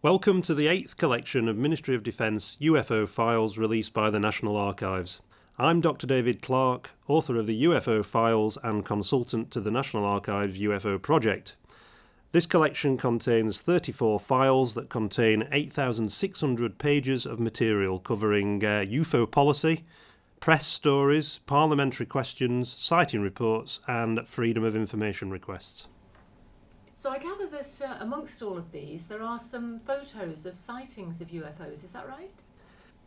Welcome to the 8th collection of Ministry of Defence UFO files released by the National Archives. I'm Dr. David Clark, author of the UFO files and consultant to the National Archives UFO project. This collection contains 34 files that contain 8,600 pages of material covering UFO policy, press stories, parliamentary questions, sighting reports and freedom of information requests. So I gather that amongst all of these there are some photos of sightings of UFOs, is that right?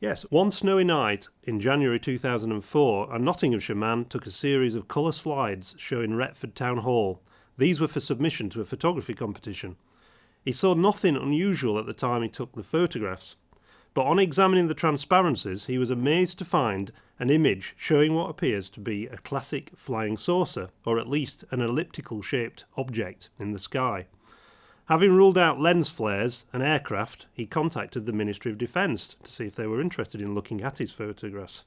Yes, one snowy night in January 2004, a Nottinghamshire man took a series of colour slides showing Retford Town Hall. These were for submission to a photography competition. He saw nothing unusual at the time he took the photographs, but on examining the transparencies he was amazed to find an image showing what appears to be a classic flying saucer, or at least an elliptical shaped object in the sky. Having ruled out lens flares and aircraft, he contacted the Ministry of Defence to see if they were interested in looking at his photographs.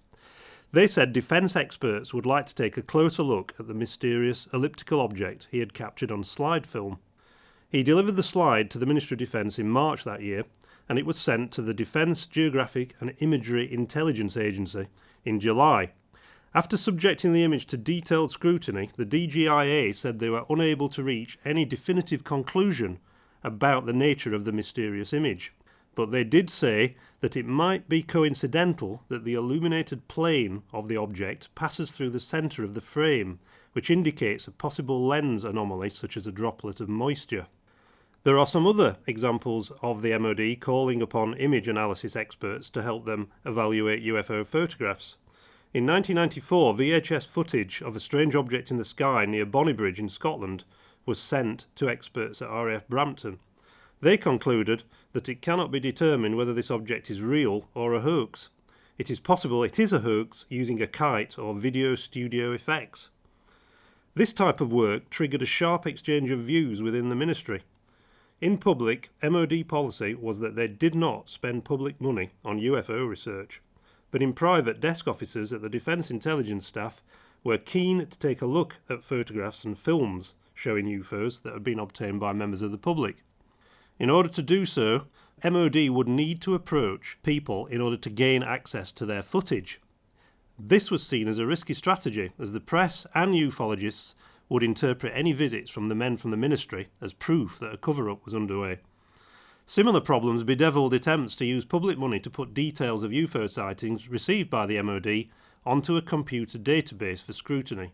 They said defence experts would like to take a closer look at the mysterious elliptical object he had captured on slide film. He delivered the slide to the Ministry of Defence in March that year, and it was sent to the Defence Geographic and Imagery Intelligence Agency in July. After subjecting the image to detailed scrutiny, the DGIA said they were unable to reach any definitive conclusion about the nature of the mysterious image. But they did say that it might be coincidental that the illuminated plane of the object passes through the centre of the frame, which indicates a possible lens anomaly such as a droplet of moisture. There are some other examples of the MOD calling upon image analysis experts to help them evaluate UFO photographs. In 1994, VHS footage of a strange object in the sky near Bonnybridge in Scotland was sent to experts at RAF Brampton. They concluded that it cannot be determined whether this object is real or a hoax. It is possible it is a hoax using a kite or video studio effects. This type of work triggered a sharp exchange of views within the ministry. In public, MOD policy was that they did not spend public money on UFO research, but in private, desk officers at the Defence Intelligence Staff were keen to take a look at photographs and films showing UFOs that had been obtained by members of the public. In order to do so, MOD would need to approach people in order to gain access to their footage. This was seen as a risky strategy, as the press and ufologists would interpret any visits from the men from the ministry as proof that a cover-up was underway. Similar problems bedevilled attempts to use public money to put details of UFO sightings received by the MOD onto a computer database for scrutiny.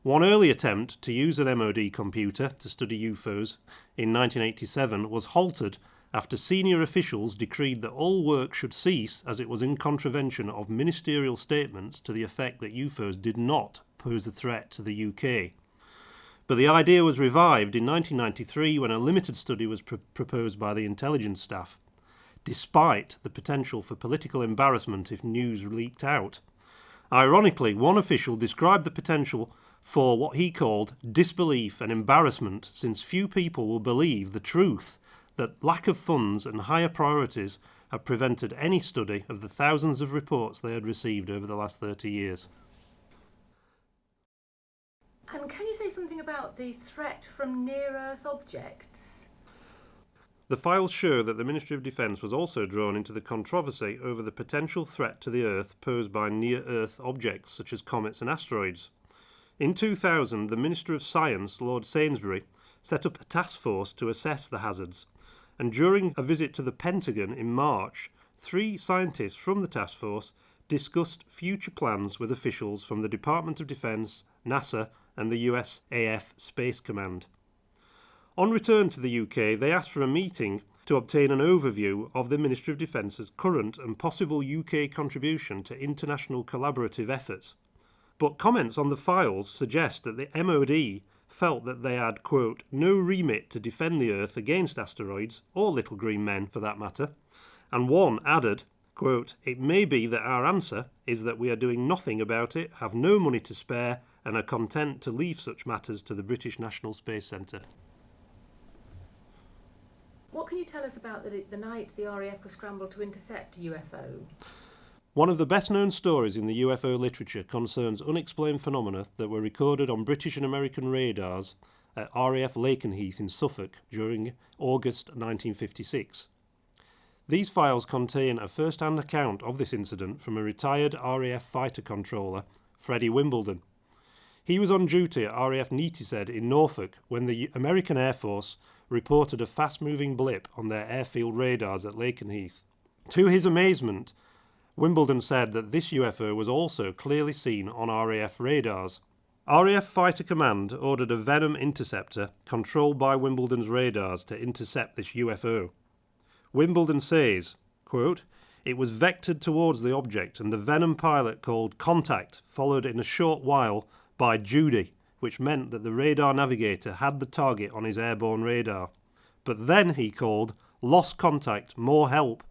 One early attempt to use an MOD computer to study UFOs in 1987 was halted after senior officials decreed that all work should cease as it was in contravention of ministerial statements to the effect that UFOs did not pose a threat to the UK. But the idea was revived in 1993 when a limited study was proposed by the intelligence staff, despite the potential for political embarrassment if news leaked out. Ironically, one official described the potential for what he called disbelief and embarrassment, since few people will believe the truth that lack of funds and higher priorities have prevented any study of the thousands of reports they had received over the last 30 years. And can you say something about the threat from near-Earth objects? The files show that the Ministry of Defence was also drawn into the controversy over the potential threat to the Earth posed by near-Earth objects such as comets and asteroids. In 2000, the Minister of Science, Lord Sainsbury, set up a task force to assess the hazards, and during a visit to the Pentagon in March, 3 scientists from the task force discussed future plans with officials from the Department of Defence, NASA and the USAF Space Command. On return to the UK, they asked for a meeting to obtain an overview of the Ministry of Defence's current and possible UK contribution to international collaborative efforts. But comments on the files suggest that the MOD felt that they had, quote, no remit to defend the Earth against asteroids, or little green men for that matter, and one added, quote, it may be that our answer is that we are doing nothing about it, have no money to spare, and are content to leave such matters to the British National Space Centre. What can you tell us about the night the RAF was scrambled to intercept a UFO? One of the best-known stories in the UFO literature concerns unexplained phenomena that were recorded on British and American radars at RAF Lakenheath in Suffolk during August 1956. These files contain a first-hand account of this incident from a retired RAF fighter controller, Freddie Wimbledon. He was on duty at RAF Neatishead in Norfolk when the American Air Force reported a fast-moving blip on their airfield radars at Lakenheath. To his amazement, Wimbledon said that this UFO was also clearly seen on RAF radars. RAF Fighter Command ordered a Venom interceptor controlled by Wimbledon's radars to intercept this UFO. Wimbledon says, quote, "It was vectored towards the object and the Venom pilot called contact, followed in a short while by Judy, which meant that the radar navigator had the target on his airborne radar. But then he called, lost contact, more help.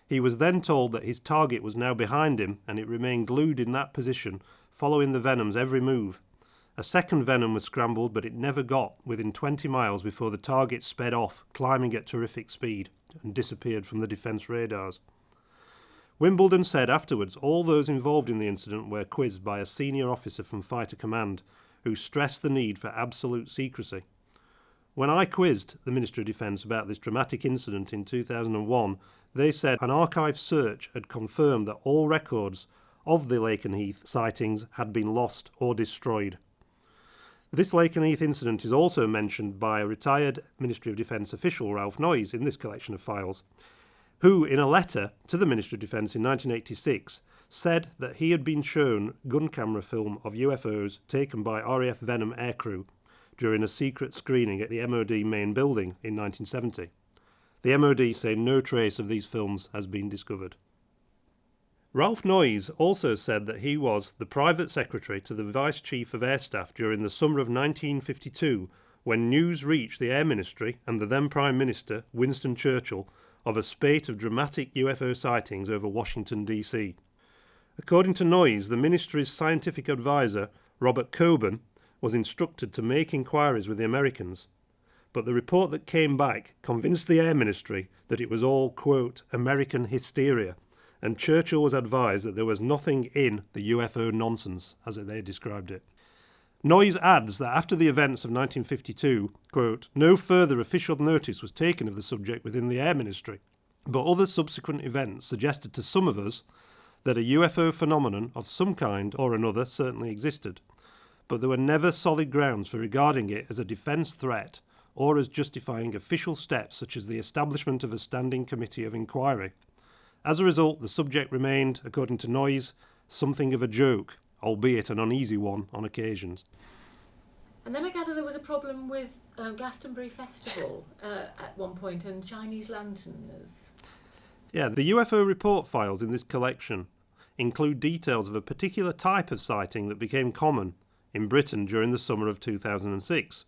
He was then told that his target was now behind him and it remained glued in that position, following the Venom's every move. A second Venom was scrambled, but it never got within 20 miles before the target sped off, climbing at terrific speed, and disappeared from the defence radars." Wimbledon said afterwards all those involved in the incident were quizzed by a senior officer from Fighter Command, who stressed the need for absolute secrecy. When I quizzed the Ministry of Defence about this dramatic incident in 2001, they said an archive search had confirmed that all records of the Lakenheath sightings had been lost or destroyed. This Lakenheath incident is also mentioned by a retired Ministry of Defence official, Ralph Noyes, in this collection of files, who, in a letter to the Ministry of Defence in 1986, said that he had been shown gun camera film of UFOs taken by RAF Venom aircrew during a secret screening at the MOD main building in 1970. The MOD say no trace of these films has been discovered. Ralph Noyes also said that he was the private secretary to the Vice Chief of Air Staff during the summer of 1952 when news reached the Air Ministry and the then Prime Minister, Winston Churchill, of a spate of dramatic UFO sightings over Washington, D.C. According to Noyes, the Ministry's scientific advisor, Robert Coburn, was instructed to make inquiries with the Americans, but the report that came back convinced the Air Ministry that it was all, quote, American hysteria, and Churchill was advised that there was nothing in the UFO nonsense, as they described it. Noyes adds that after the events of 1952, quote, no further official notice was taken of the subject within the Air Ministry, but other subsequent events suggested to some of us that a UFO phenomenon of some kind or another certainly existed, but there were never solid grounds for regarding it as a defence threat or as justifying official steps such as the establishment of a standing committee of inquiry. As a result, the subject remained, according to Noyes, something of a joke, albeit an uneasy one on occasions. And then I gather there was a problem with Glastonbury Festival at one point and Chinese lanterns. Yeah, the UFO report files in this collection include details of a particular type of sighting that became common in Britain during the summer of 2006.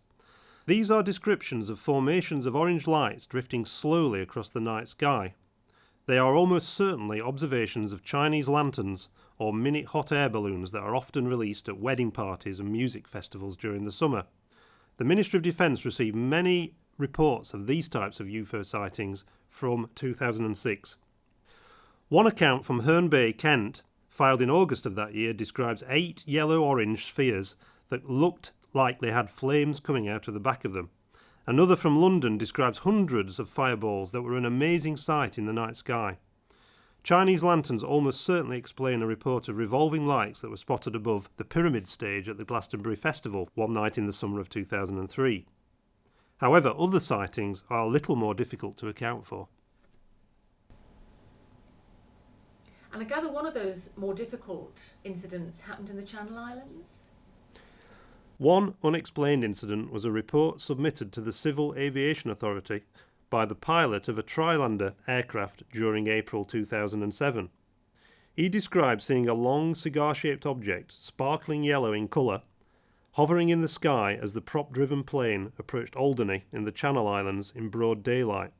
These are descriptions of formations of orange lights drifting slowly across the night sky. They are almost certainly observations of Chinese lanterns or mini hot air balloons that are often released at wedding parties and music festivals during the summer. The Ministry of Defence received many reports of these types of UFO sightings from 2006. One account from Herne Bay, Kent, filed in August of that year, describes 8 yellow-orange spheres that looked like they had flames coming out of the back of them. Another from London describes hundreds of fireballs that were an amazing sight in the night sky. Chinese lanterns almost certainly explain a report of revolving lights that were spotted above the pyramid stage at the Glastonbury Festival one night in the summer of 2003. However, other sightings are a little more difficult to account for. And I gather one of those more difficult incidents happened in the Channel Islands? One unexplained incident was a report submitted to the Civil Aviation Authority by the pilot of a Trilander aircraft during April 2007. He described seeing a long cigar-shaped object, sparkling yellow in colour, hovering in the sky as the prop-driven plane approached Alderney in the Channel Islands in broad daylight.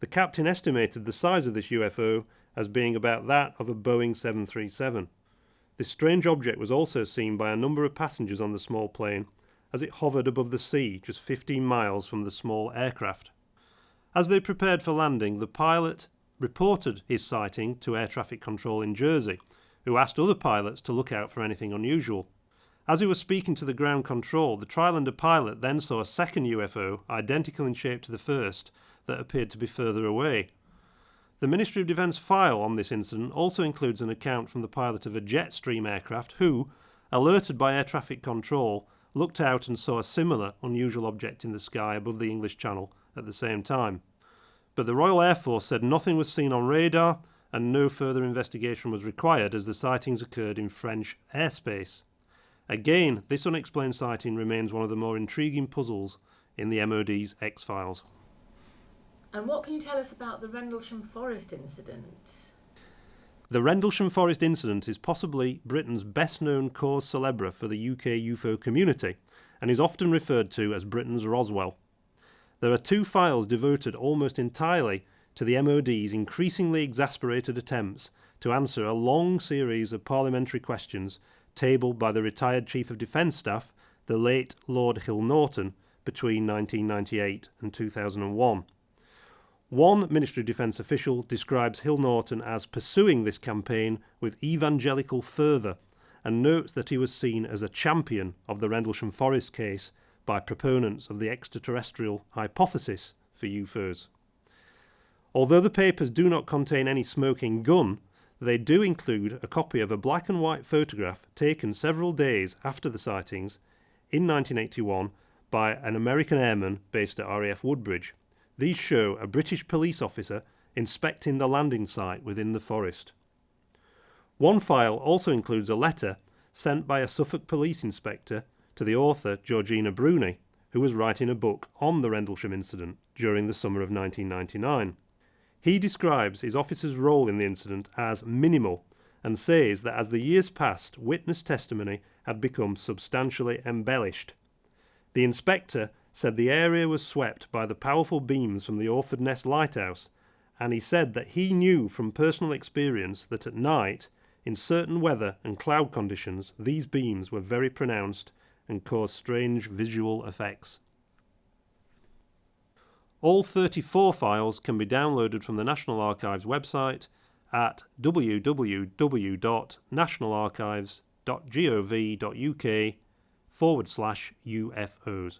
The captain estimated the size of this UFO as being about that of a Boeing 737. This strange object was also seen by a number of passengers on the small plane as it hovered above the sea just 15 miles from the small aircraft. As they prepared for landing, the pilot reported his sighting to air traffic control in Jersey, who asked other pilots to look out for anything unusual. As he was speaking to the ground control, the Trilander pilot then saw a second UFO, identical in shape to the first, that appeared to be further away. The Ministry of Defence file on this incident also includes an account from the pilot of a Jetstream aircraft who, alerted by air traffic control, looked out and saw a similar unusual object in the sky above the English Channel at the same time. But the Royal Air Force said nothing was seen on radar and no further investigation was required as the sightings occurred in French airspace. Again, this unexplained sighting remains one of the more intriguing puzzles in the MOD's X-Files. And what can you tell us about the Rendlesham Forest incident? The Rendlesham Forest incident is possibly Britain's best-known cause célèbre for the UK UFO community and is often referred to as Britain's Roswell. There are two files devoted almost entirely to the MOD's increasingly exasperated attempts to answer a long series of parliamentary questions tabled by the retired Chief of Defence Staff, the late Lord Hill Norton, between 1998 and 2001. One Ministry of Defence official describes Hill Norton as pursuing this campaign with evangelical fervour and notes that he was seen as a champion of the Rendlesham Forest case by proponents of the extraterrestrial hypothesis for UFOs. Although the papers do not contain any smoking gun, they do include a copy of a black and white photograph taken several days after the sightings in 1981 by an American airman based at RAF Woodbridge. These show a British police officer inspecting the landing site within the forest. One file also includes a letter sent by a Suffolk police inspector to the author Georgina Bruni, who was writing a book on the Rendlesham incident during the summer of 1999. He describes his officer's role in the incident as minimal and says that as the years passed, witness testimony had become substantially embellished. The inspector said the area was swept by the powerful beams from the Orford Ness lighthouse, and he said that he knew from personal experience that at night, in certain weather and cloud conditions, these beams were very pronounced and caused strange visual effects. All 34 files can be downloaded from the National Archives website at www.nationalarchives.gov.uk/UFOs.